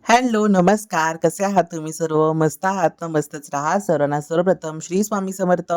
Hello, नमस्कार. कसे आहात तुम्ही सर्व? मस्त आहात ना? मस्तच राहा. सर्वांना सर्वप्रथम श्री स्वामी समर्थ.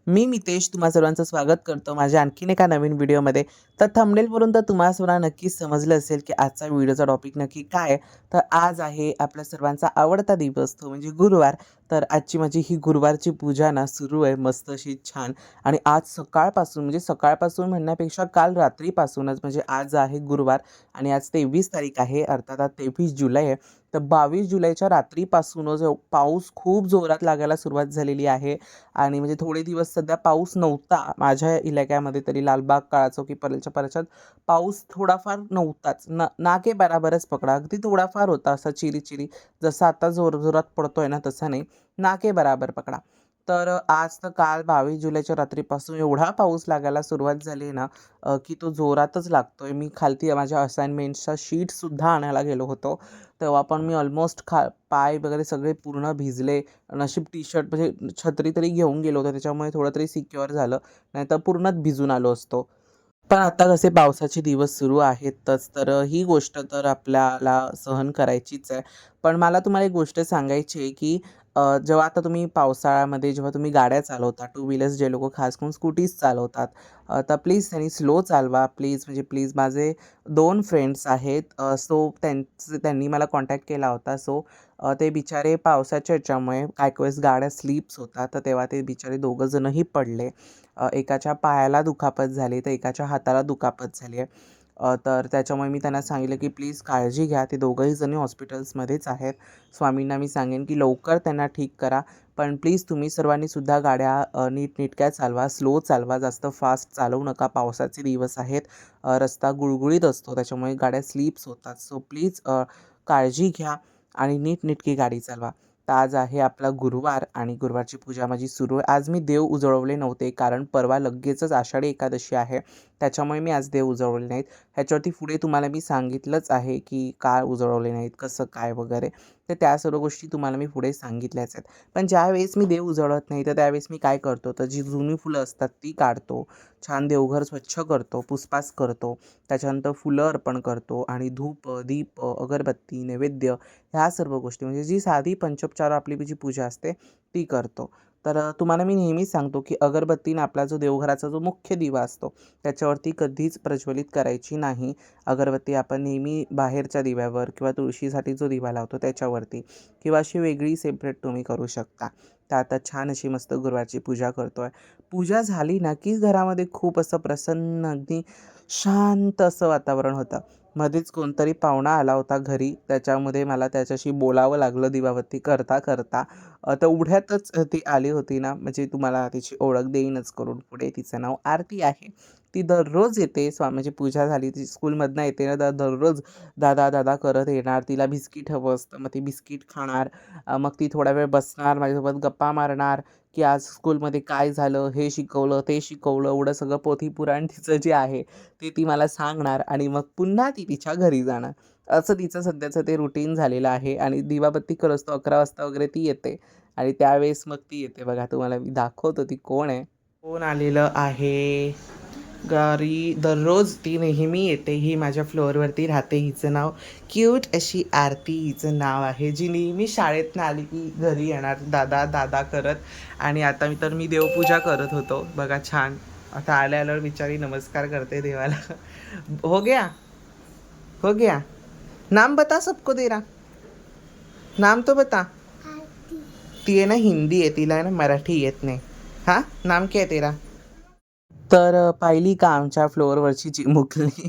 मी मितेश तुम्हा सर्वांचं स्वागत करतो माझ्या आणखीन एका नवीन व्हिडिओमध्ये. तर थंबनेलवरून तर तुम्हा सर्वांना नक्कीच समजलं असेल की आजचा व्हिडिओचा टॉपिक नक्की काय आहे. तर आज आहे आपल्या सर्वांचा आवडता दिवस तो म्हणजे गुरुवार. तर आजची माझी ही गुरुवारची पूजा ना सुरू आहे मस्त अशी छान. आणि आज सकाळपासून म्हणजे सकाळपासून म्हणण्यापेक्षा काल रात्रीपासूनच म्हणजे आज आहे गुरुवार आणि आज 23 तारीख आहे अर्थात आज 23 जुलै आहे. तर 22 जुलैच्या रात्रीपासूनच पाऊस खूप जोरात लागायला सुरुवात झालेली आहे. आणि म्हणजे थोडे दिवस सध्या पाऊस नव्हता माझ्या इलाक्यामध्ये तरी लालबाग, काळा चौकी पर्यंतच्या परिसरात पाऊस थोडाफार नव्हताच. ना के बराबरच पकडा. अगदी थोडाफार होता असा चिरी-चिरी. जसा आता जोरजोरात पडतोय ना तसा नाही. ना के बराबर पकडा. तर आज तर काल 22 जुलैच्या रात्रीपासून एवढा पाऊस लागायला सुरुवात झाली ना की तो जोरातच लागतोय. मी खालती माझ्या असाइनमेंटच्या शीटसुद्धा आणायला गेलो होतो. तेव्हा पण मी ऑलमोस्ट पाय वगैरे सगळे पूर्ण भिजले. नशीब टी-शर्ट म्हणजे छत्री तरी घेऊन गेलो होतो त्याच्यामुळे थोडं तरी सिक्युअर झालं. नाहीतर पूर्णच भिजून आलो असतो. पण आता कसे पावसाचे दिवस सुरू आहेतच, तर ही गोष्ट तर आपल्याला सहन करायचीच आहे. पण मला तुम्हाला एक गोष्ट सांगायची आहे, की जेव्हा आता तुम्ही पावसाळ्यामध्ये जेव्हा तुम्ही गाड्या चालवता, टू व्हीलर्स जे लोकं खास करून स्कूटीज चालवतात, तर प्लीज त्यांनी स्लो चालवा. प्लीज म्हणजे प्लीज माझे 2 फ्रेंड्स आहेत. सो त्यांनी मला कॉन्टॅक्ट केला होता. सो ते बिचारे पावसाच्या ह्याच्यामुळे काही वेळेस गाड्या स्लिप्स होतात, तर तेव्हा ते बिचारे दोघं जणही पडले. एकाच्या पायाला दुखापत झाली, तर एकाच्या हाताला दुखापत झाली आहे. तर त्याच्यामुळे मी त्यांना सांगितलं, की प्लीज काळजी घ्या. ते दोघंही जणी हॉस्पिटल्समध्येच आहेत. स्वामींना मी सांगेन, की लवकर त्यांना ठीक करा. पण प्लीज तुम्ही सर्वांनी सुद्धा गाड्या नीटनेटक्या चालवा, स्लो चालवा, जास्त फास्ट चालवू नका. पावसाचे दिवस आहेत. रस्ता गुळगुळीत असतो, त्याच्यामुळे गाड्या स्लिप्स होतात. सो प्लीज काळजी घ्या आणि नीटनेटकी गाडी चालवा. तर आज आहे आपला गुरुवार आणि गुरुवारची पूजा माझी सुरू आहे. आज मी देव उजळवले नव्हते, कारण परवा लगेचच आषाढी एकादशी आहे. त्याच्यामुळे मी आज देव उजळवले नाहीत. ह्याच्यावरती पुढे तुम्हाला मी सांगितलंच आहे, की का उजळवले नाहीत, कसं काय वगैरे. तर त्या सर्व गोष्टी तुम्हाला मी पुढे सांगितल्याच आहेत. पण ज्यावेळेस मी देव उजळवत नाही, तर त्यावेळेस मी काय करतो, तर जी जुनी फुलं असतात ती काढतो. छान देवघर स्वच्छ करतो, पुसपास करतो. त्याच्यानंतर फुलं अर्पण करतो आणि धूप, दीप, अगरबत्ती, नैवेद्य ह्या सर्व गोष्टी म्हणजे जी साधी पंचोपचार आपली जी पूजा असते ती करतो. तर तुम्हाला मी नेहमीच सांगतो, की अगरबत्तीने आपला जो देवघराचा जो मुख्य दिवा असतो त्याच्यावरती कधीच प्रज्वलित करायची नाही. अगरबत्ती आपण नेहमी बाहेरच्या दिव्यावर किंवा तुळशीसाठी जो दिवा लावतो त्याच्यावरती किंवा अशी वेगळी सेपरेट तुम्ही करू शकता. तर आता छान अशी मस्त गुरुवारची पूजा करतो आहे. पूजा झाली ना, की घरामध्ये खूप असं प्रसन्न अगदी शांत असं वातावरण होतं. मध्येच कोणतरी पाहुणा आला होता घरी. त्याच्यामध्ये मला त्याच्याशी बोलावं लागलं दिवाबत्ती करता. तेवढ्यातच ती आली होती ना, म्हणजे तुम्हाला तिची ओळख देईनच करून पुढे. तिचं नाव आरती आहे. ती दररोज येते स्वामीची पूजा झाली, ती स्कूलमधनं येते ना, तर दररोज दादा करत येणार. तिला बिस्किट हवं असतं, मग ती बिस्किट खाणार. मग ती थोडा वेळ बसणार, माझ्यासोबत गप्पा मारणार, की आज स्कूलमध्ये काय झालं, हे शिकवलं, ते शिकवलं. एवढं सगळं पोथीपुराण तिचं जे आहे ते ती मला सांगणार आणि मग पुन्हा ती तिच्या घरी जाणार. असं तिचं सध्याचं ते रुटीन झालेलं आहे आणि दिवाबत्ती करत 11 वाजता वगैरे ती येते आणि त्यावेळेस मग ती येते बघा. तुम्हाला मी दाखवतो ती कोण आहे. कोण आलेलं आहे घरी. दररोज ती नेहमी येते. ही माझ्या फ्लोअरवरती राहते. हिचं नाव क्यूट अशी आरती हिचं नाव आहे, जी नेहमी शाळेतनं आली की घरी येणार दादा करत. आणि आता मी देवपूजा करत होतो बघा छान. आता आल्यावर बिचारी नमस्कार करते देवाला. हो गया हो गया. नाम बता सबको तेरा. नाम तो बता. ती आहे ना हिंदी आहे, तिला आहे ना मराठी येत नाही. हां, नाम क्या है तेरा? तर पाहिली का आमच्या फ्लोअरवरची चिमुकली.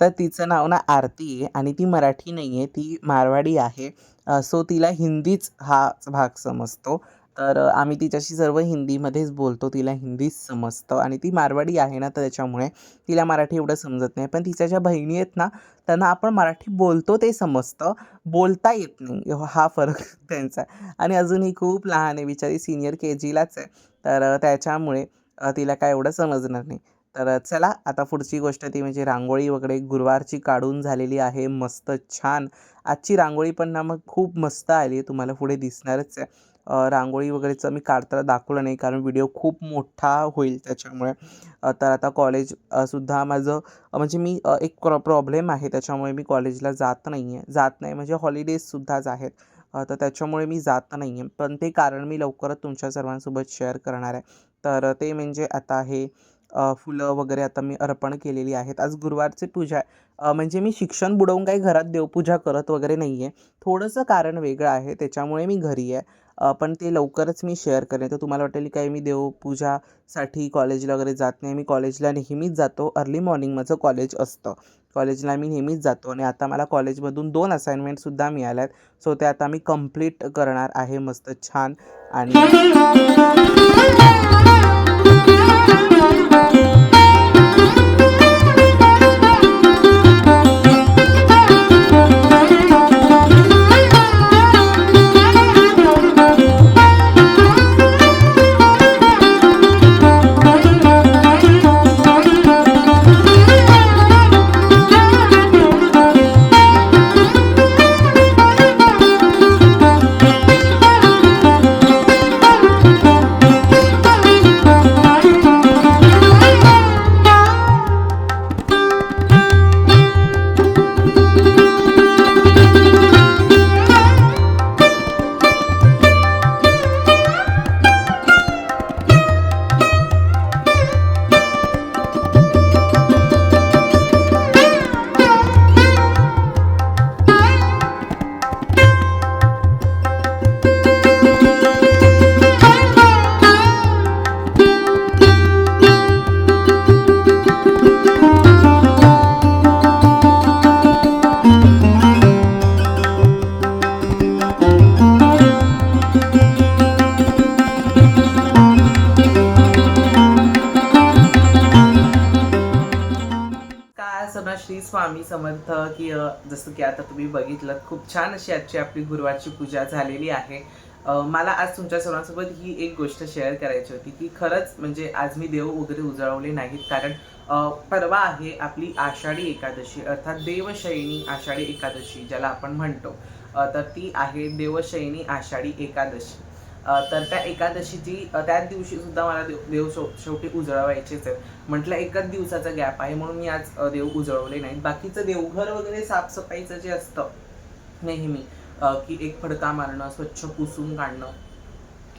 तर तिचं नाव ना आरती आहे आणि ती मराठी नाही आहे, ती मारवाडी आहे. सो तिला हिंदीच हा भाग समजतो. तर आम्ही तिच्याशी सर्व हिंदीमध्येच बोलतो. तिला हिंदीच समजतं आणि ती मारवाडी आहे ना, तर त्याच्यामुळे तिला मराठी एवढं समजत नाही. पण तिच्या ज्या बहिणी आहेत ना, त्यांना आपण मराठी बोलतो ते समजतं, बोलता येत नाही. हा फरक त्यांचा आहे. आणि अजूनही खूप लहान आहे बिचारी, सीनियर के-जीलाच आहे. तर त्याच्यामुळे तिला काय एवढं समजणार नाही. तर चला आता पुढची गोष्ट ती म्हणजे रांगोळी वगैरे गुरुवारची काढून झालेली आहे मस्त छान. आजची रांगोळी पण ना मग खूप मस्त आली आहे, तुम्हाला पुढे दिसणारच आहे. रांगोळी वगैरेचं मी काढताना दाखवलं नाही कारण व्हिडिओ खूप मोठा होईल त्याच्यामुळे. तर आता कॉलेज सुद्धा माझं म्हणजे मी एक प्रॉब्लेम आहे त्याच्यामुळे मी कॉलेजला जात नाही आहे. जात नाही म्हणजे हॉलिडेजसुद्धाच आहेत. तर त्याच्यामुळे मी जात नाही आहे. पण ते कारण मी लवकरच तुमच्या सर्वांसोबत शेअर करणार आहे. तर ते म्हणजे आता हे फुलं वगैरे आता मी अर्पण केलेली आहेत. आज गुरुवारची पूजा आहे. म्हणजे मी शिक्षण बुडवून काही घरात देवपूजा करत वगैरे नाही आहे. थोडंसं कारण वेगळं आहे त्याच्यामुळे मी घरी आहे. पण ते लवकरच मी शेअर करेन. तर तुम्हाला वाटेल काय मी देवपूजासाठी कॉलेजला वगैरे जात नाही. मी कॉलेजला नेहमीच जातो. अर्ली मॉर्निंग माझं कॉलेज असतं. कॉलेजला मी नेहमीच जातो आणि आता मला कॉलेजमधून 2 असाइनमेंटसुद्धा मिळाल्या आहेत. सो ते आता मी कंप्लीट करणार आहे मस्त छान आणि काय असं श्री स्वामी समर्थ की जसं की आता तुम्ही बघितलं खूप छान अशी आजची आपली गुरुवारची पूजा झालेली आहे. मला आज तुमच्या सर्वांसोबत ही एक गोष्ट शेअर करायची होती की खरंच म्हणजे आज मी देव वगैरे उजळवले नाहीत कारण परवा आहे आपली आषाढी एकादशी अर्थात देवशयनी आषाढी एकादशी ज्याला आपण म्हणतो. तर ती आहे देवशयनी आषाढी एकादशी. तर त्या एकादशीची त्याच दिवशी सुद्धा मला देव शेवटी उजळवायचेच आहेत. म्हटलं एकच दिवसाचा गॅप आहे म्हणून मी आज देव उजळवले नाहीत. बाकीचं देवघर वगैरे साफसफाईचं जे असतं नेहमी की एक फडका मारणं, स्वच्छ पुसून काढणं,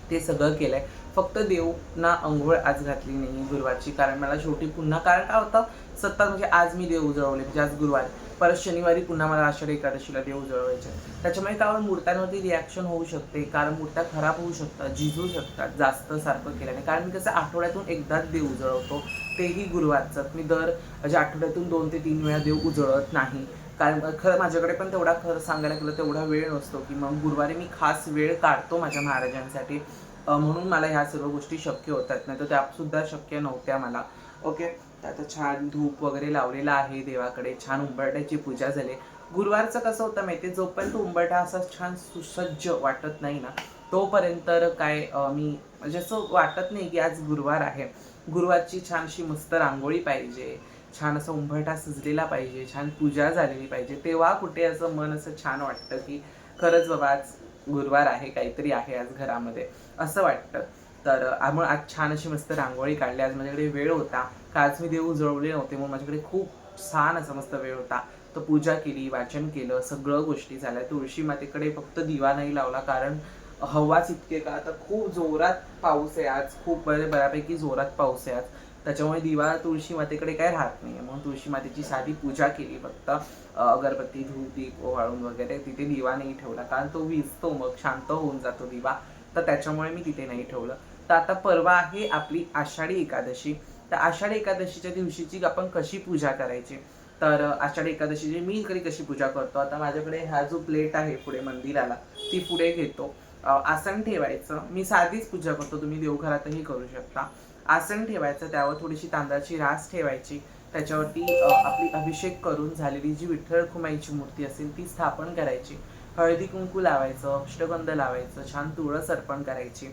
ते सगळं केलंय. फक्त देवना अंघोळ आज घातली नाही गुरुवारची कारण मला शेवटी पुन्हा कारण काय होतं सतत म्हणजे आज मी देव उजळवले म्हणजे आज गुरुवार परत शनिवारी पुन्हा मला आषाढी एकादशीला देव उजळवायचे. त्याच्यामुळे काय मूर्त्यांवरती रिॲक्शन होऊ शकते कारण मूर्त्या खराब होऊ शकतात, झिजू शकतात जास्त सारखं केल्याने. कारण मी कसं आठवड्यातून एकदाच देव उजळवतो तेही गुरुवारचं. मी म्हणजे आठवड्यातून 2 ते 3 वेळा देव उजळत नाही कारण खरं माझ्याकडे पण तेवढा खरं सांगायला गेलं तेवढा वेळ नसतो की मग गुरुवारी मी खास वेळ काढतो माझ्या महाराजांसाठी. म्हणून मला ह्या सर्व गोष्टी शक्य होतात नाही तर त्यासुद्धा शक्य नव्हत्या मला. ओके, आता छान धूप वगैरे लावलेला आहे देवाकडे, छान उंबरठ्याची पूजा झाली. गुरुवारचं कसं होतं माहिती आहे जोपर्यंत उंबरठा असा छान सुसज्ज वाटत नाही ना तोपर्यंत काय मी म्हणजे असं वाटत नाही की आज गुरुवार आहे. गुरुवारची छानशी मस्त रांगोळी पाहिजे, छान असं उंबरठा सजलेला पाहिजे, छान पूजा झालेली पाहिजे, तेव्हा कुठे असं मन असं छान वाटतं की खरंच बाबा आज गुरुवार आहे, काहीतरी आहे आज घरामध्ये असं वाटतं. तर आज छान अशी मस्त रांगोळी काढली. आज माझ्याकडे वेळ होता का आज मी देव उजळवले नव्हते म्हणून माझ्याकडे खूप छान असा मस्त वेळ होता. तर पूजा केली, वाचन केलं, सगळं गोष्टी झाल्या. तुळशी मातेकडे फक्त दिवा नाही लावला कारण हवाच इतके का आता खूप जोरात पाऊस आहे आज, खूप बऱ्यापैकी जोरात पाऊस आहे आज. त्याच्यामुळे दिवा तुळशी मातेकडे काय राहत नाही म्हणून तुळशी मातेची साधी पूजा केली फक्त. अगरबत्ती धूप दीप ओवाळून वगैरे तिथे दिवा नाही ठेवला कारण तो विझतो मग शांत होऊन जातो दिवा. तर त्याच्यामुळे मी तिथे नाही ठेवलं. तर आता परवा आहे आपली आषाढी एकादशी. तर आषाढी एकादशीच्या दिवशीची आपण कशी पूजा करायची तर आषाढी एकादशीची मी इकडे कशी पूजा करतो आता माझ्याकडे हा जो प्लेट आहे पुढे मंदिराला ती पुढे घेतो आसन ठेवायचं. मी साधीच पूजा करतो, तुम्ही देवघरातही करू शकता. आसन ठेवायचं, त्यावर थोडीशी तांदळाची रास ठेवायची, त्याच्यावरती आपली अभिषेक करून झालेली जी विठ्ठल रखुमाईची मूर्ती असेल ती स्थापन करायची. हळदी कुंकू लावायचं, अष्टगंध लावायचं, छान तुळस अर्पण करायची,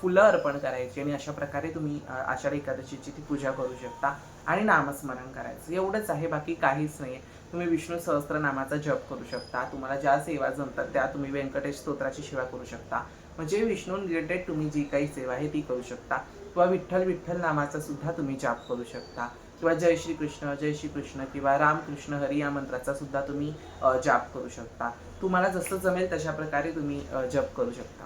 फुलं अर्पण करायची आणि अशा प्रकारे तुम्ही आषाढी एकादशीची ती पूजा करू शकता आणि नामस्मरण करायचं. एवढंच आहे, बाकी काहीच नाही. तुम्ही विष्णू सहस्त्रनामाचा जप करू शकता. तुम्हाला ज्या सेवा जमतात त्या तुम्ही व्यंकटेश स्तोत्राची सेवा करू शकता. म्हणजे विष्णू रिलेटेड तुम्ही जी काही सेवा आहे ती करू शकता, किंवा विठ्ठल विठ्ठल नामाचा सुद्धा तुम्ही जाप करू शकता, किंवा जय श्री कृष्ण किंवा रामकृष्ण हरी या मंत्राचा सुद्धा तुम्ही जाप करू शकता. तुम्हाला जसं जमेल तशा प्रकारे तुम्ही जप करू शकता.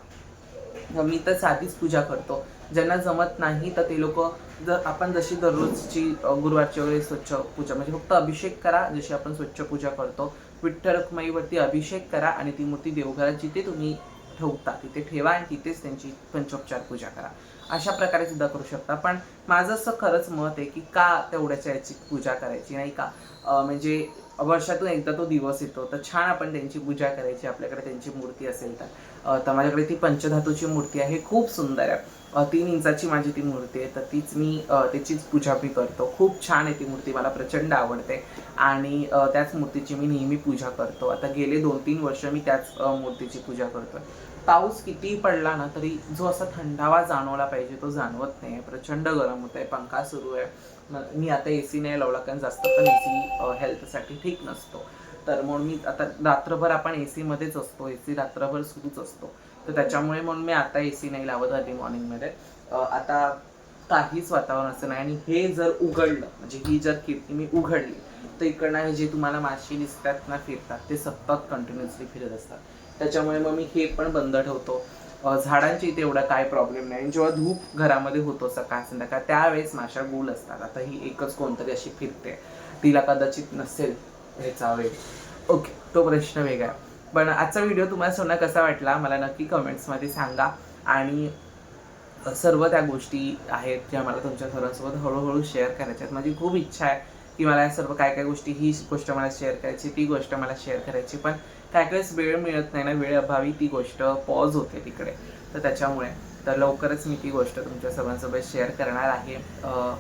मी तर साधीच पूजा करतो. ज्यांना जमत नाही तर ते लोक, जर आपण जशी दररोजची गुरुवारची वगैरे स्वच्छ पूजा, म्हणजे फक्त अभिषेक करा, जशी आपण स्वच्छ पूजा करतो. विठ्ठल रखुमाईवरती अभिषेक करा आणि ती मूर्ती देवघरात जिथे तुम्ही ठेवता तिथे ठेवा आणि तिथेच त्यांची पंचोपचार पूजा करा. अशा प्रकारे सुद्धा करू शकता. पण माझं असं खरंच मत आहे की का तेवढ्याच्या याची पूजा करायची नाही का? म्हणजे वर्षातून एकदा तो दिवस येतो, तर छान आपण त्यांची पूजा करायची. आपल्याकडे त्यांची मूर्ती असेल तर माझ्याकडे ती पंचधातूची मूर्ती आहे, खूप सुंदर आहे. 3 इंचाची माझी ती मूर्ती आहे, तर तीच मी त्याचीच पूजा मी करतो. खूप छान आहे ती मूर्ती, मला प्रचंड आवडते आणि त्याच मूर्तीची मी नेहमी पूजा करतो. आता गेले 2-3 वर्ष मी त्याच मूर्तीची पूजा करतोय. पाऊस कितीही पडला ना तरी जो असा थंडावा जाणवला पाहिजे तो जाणवत नाही. प्रचंड गरम होत आहे, पंखा सुरू आहे. मी आता AC नाही लावला, कारण जास्त पण AC हेल्थसाठी ठीक नसतो. तर म्हणून मी आता रात्रभर आपण AC मध्येच असतो, AC रात्रभर सुरूच असतो. तर त्याच्यामुळे म्हणून मी आता AC नाही लावत अर्ली मॉर्निंगमध्ये. आता काहीच वातावरण असं नाही. आणि हे जर उघडलं, म्हणजे ही जर खिडकी मी उघडली, तर इकडनं हे जे तुम्हाला माशी दिसतात ना फिरतात, ते सतत कंटिन्युअसली फिरत असतात. त्याच्यामुळे मग मी हे पण बंद ठेवतो. झाडांची इथे एवढा काय प्रॉब्लेम नाही. जेव्हा धूप घरामध्ये होतो सकाळ संध्याकाळ, त्यावेळेस माशा गुल असतात. आता ही एकच कोणतरी अशी फिरते, तिला कदाचित नसेल ह्याचा वेळ. ओके, तो प्रश्न वेगळा आहे. पण आजचा व्हिडिओ तुम्हाला सोना कसा वाटला मला नक्की कमेंट्समध्ये सांगा. आणि सर्व त्या गोष्टी आहेत ज्या मला तुमच्या सर्वांसोबत हळूहळू शेअर करायच्या आहेत. माझी खूप इच्छा आहे की मला सर्व काय काय गोष्टी, ही गोष्ट मला शेअर करायची, ती गोष्ट मला शेअर करायची, पण काय काय वेळ मिळत नाही ना, वेळेअभावी ती गोष्ट पॉज होते तिकडे. तर त्याच्यामुळे तर लवकरच मी ती गोष्ट तुमच्या सर्वांसोबत शेअर करणार आहे.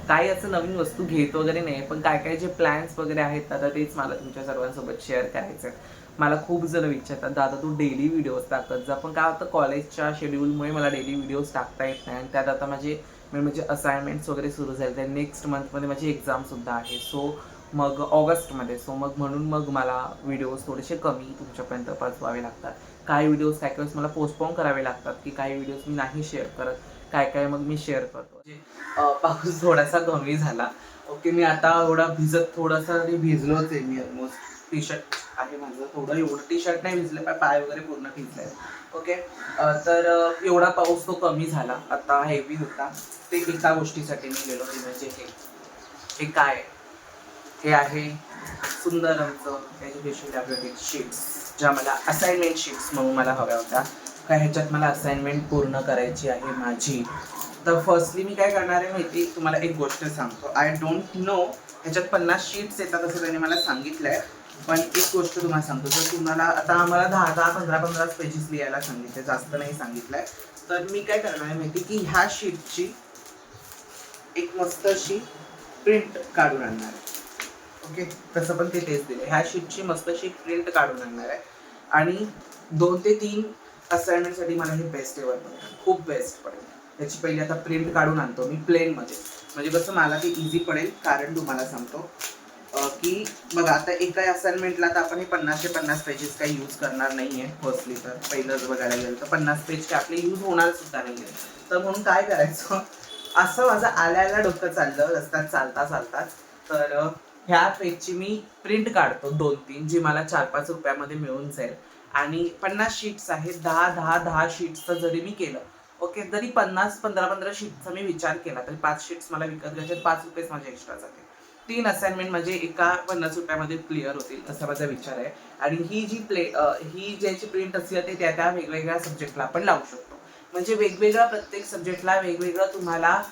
काही असं नवीन वस्तू घेत वगैरे नाही, पण काय काय जे प्लॅन्स वगैरे आहेत आता तेच मला तुमच्या सर्वांसोबत शेअर करायचं आहे. मला खूप जण विचारतात, दादा तू डेली व्हिडिओज टाकत जा, पण काय होतं कॉलेजच्या शेड्यूलमुळे मला डेली व्हिडिओज टाकता येत नाही. आणि त्यात आता म्हणजे असाइनमेंट्स वगैरे सुरू झाले, तर नेक्स्ट मंथमध्ये माझी एक्झामसुद्धा आहे. सो मग ऑगस्टमध्ये, सो मग म्हणून मग मला व्हिडिओज थोडेसे कमी तुमच्यापर्यंत पोहोचवावे लागतात. काही व्हिडिओज काय काय मला पोस्टपोन करावे लागतात, की काही व्हिडिओज मी नाही शेअर करत, काय काय मग मी शेअर करतो. म्हणजे पाऊस थोडासा कमी झाला. ओके, मी आता एवढा भिजत, थोडासा तरी भिजलोच आहे मी ऑलमोस्ट. टी शर्ट आहे माझं, थोडं एवढं टी शर्ट नाही भिजलं, पाय वगैरे पूर्ण भिजले. ओके, तर एवढा पाऊस तो कमी झाला. आता हेवी होता, ते एका गोष्टीसाठी मी गेलो, ते म्हणजे हे काय, हे आहे सुंदर आमचं एज्युकेशन लॅबरेटरी शीट्स, ज्या मला असाइनमेंट शीट्स म्हणून मला हव्या होत्या. काय ह्याच्यात मला असाइनमेंट पूर्ण करायची आहे माझी. तर फर्स्टली मी काय करणार आहे माहिती, तुम्हाला एक गोष्ट सांगतो. आय डोंट नो ह्याच्यात 50 शीट्स येतात असं त्यांनी मला सांगितलं आहे. पण एक गोष्ट तुम्हाला सांगतो, जर तुम्हाला आता आम्हाला 10-10, 15-15 पेजेस लिहायला सांगितले, जास्त नाही सांगितलं आहे. तर मी काय करणार आहे माहिती, की ह्या शीटची एक मस्त अशी प्रिंट काढून आणणार आहे. ओके, तसं पण ते तेच दिले. ह्या शीटची मस्त अशी प्रिंट काढून आणणार आहे. आणि 2 ते 3 असाइनमेंटसाठी मला हे बेस्ट आहे, खूप बेस्ट पडेल. त्याची पहिली आता प्रिंट काढून आणतो मी प्लेनमध्ये, म्हणजे कसं मला ते इझी पडेल. कारण तुम्हाला सांगतो की बघा, आता एका असाइनमेंटला तर आपण हे 50 ते 50 पेजेस काही यूज करणार नाही आहे. फर्स्टली तर पहिलंच बघायला गेलं तर 50 पेज ते आपले यूज होणार सुद्धा नाही आहे. तर म्हणून काय करायचं, असं माझं आल्याला डोकं चाललं रस्त्यात चालता चालताच. तर ह्या पेजची मी प्रिंट काढतो 2-3, जी मला 4-5 रुपयामध्ये मिळून जाईल. आणि 50 शीट्स आहेत, 10 शीट्सचं जरी मी केलं, ओके, जरी 15 शीट्सचा मी विचार केला तरी 5 शीट्स मला विकत घ्यायचे, 5 रुपयेच माझे एक्स्ट्रा जातील. 3 असाइनमेंट म्हणजे एका 50 रुपयामध्ये क्लिअर होतील, असा माझा विचार आहे. आणि ही ही ज्याची प्रिंट असते ते त्या वेगवेगळ्या सब्जेक्टला आपण लावू शकतो. म्हणजे वेगवेगळ्या प्रत्येक सब्जेक्टला वेगवेगळं तुम्हाला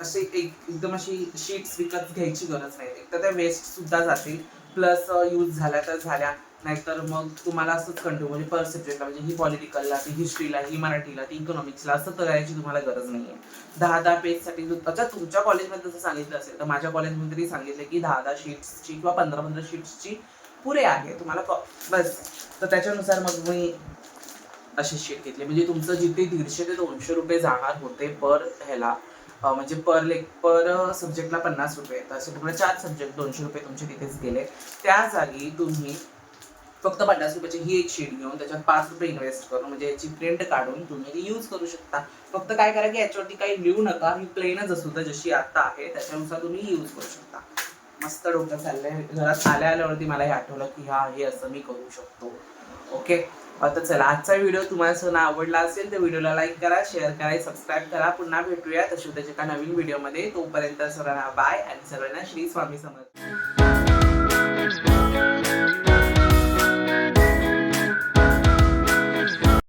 असे एकदम अशी शीट्स विकत घ्यायची गरज नाही. एक तर त्या वेस्ट सुद्धा जातील, प्लस यूज झाल्या तर झाल्या, नाहीतर मग तुम्हाला असंच कंटिन्यू म्हणजे पर सब्जेक्टला म्हणजे ही पॉलिटिकलला, ती हिस्ट्रीला, ही मराठीला, ती इकॉनॉमिक्सला असं करायची तुम्हाला गरज नाही आहे. 10-10 पेजसाठी अच्छा तुमच्या कॉलेजमध्ये जसं सांगितलं असेल तर माझ्या कॉलेजमध्ये तरी सांगितलं की 10-10 शीट्सची किंवा 15-15 शीट्सची पुरे आहे तुम्हाला बस. तर त्याच्यानुसार मग मी अशी शीट घेतली. म्हणजे तुमचं जिथे 150 ते 200 रुपये जाणार होते पर ह्याला म्हणजे पर सब्जेक्टला 50 रुपये, तर असे पूर्ण 4 सब्जेक्ट 200 रुपये तुमचे तिथेच गेले. त्या जागी तुम्ही फक्त 50 रुपयाची ही एक शीट घेऊन त्याच्यात 5 रुपये इन्व्हेस्ट करून म्हणजे याची प्रिंट काढून तुम्ही ती यूज करू शकता. फक्त काय करा की याच्यावरती काही लिहू नका, ही प्लेनच असू द्या जशी आता आहे त्याच्यानुसार तुम्ही यूज करू शकता. मस्त डोकं चाललंय. घरात आल्यावरती मला हे आठवलं की हे असं मी करू शकतो. ओके, आता चला आजचा व्हिडिओ तुम्हाला आवडला असेल तर व्हिडिओला लाईक करा, शेअर करा, सबस्क्राईब करा. पुन्हा भेटूया तशी त्याच्या एका नवीन व्हिडिओमध्ये. तोपर्यंत सर्वांना बाय आणि सर्वांना श्री स्वामी समर्थ.